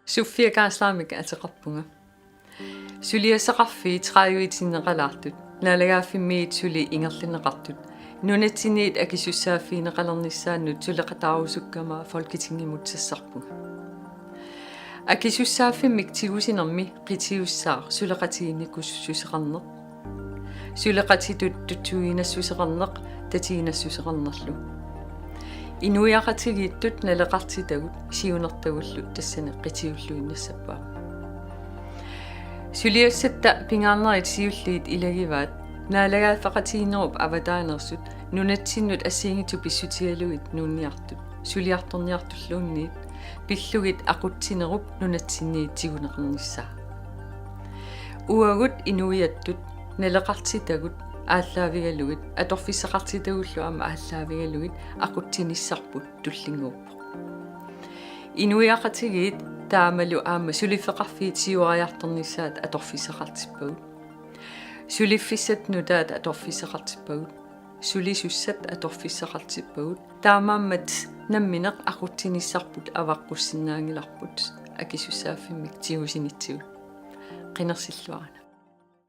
Sofia Gaslaamik ateqarpunga. Suliasaqarfi traayuitinneqalaartut. Naalagaaffimmigit suli ingerlinneqartut. Nunatsiniit akisussaafiineqalernissaannut suleqataarusukkamaa folketingimut sassarpunga. Akisussaafimmik tigusinermi qitiussaar suleqatiinnikus suseqarneq. Suleqatitut tuttuinassuseqarneq tatiinassuseqarnerlu. Inuiaqatigiittut naleqartitagut siunertagullut tassane qitiulluinnassapaa. Suliassatta pingaarnerit siulliit ilagivaat naalagaafaqatiinnerup avataanersut nunatsinnut assiingitu pissutialuit nuunniartut suliartorniartulluunniit pillugit aqutsinerup nunatsinniit tiguneqernissaa. Uagut inuiattut naleqartitagut ааллаавигалугит аторфиссақартитагуллуама ааллаавигалугит aqutsinissarput tullinguuppo инуиақатигиит таамалу аама сулиффеқарфиит сиуариарторнissaат аторфиссақартиппагут сулиффиссат нутаат аторфиссақартиппагут сулисуссат аторфиссақартиппагут таамааммат намминеқ aqutsiниссарпут аваққуссиннаангиларпут акисуссааффиммик тигусинитсигут қинерсиллуарана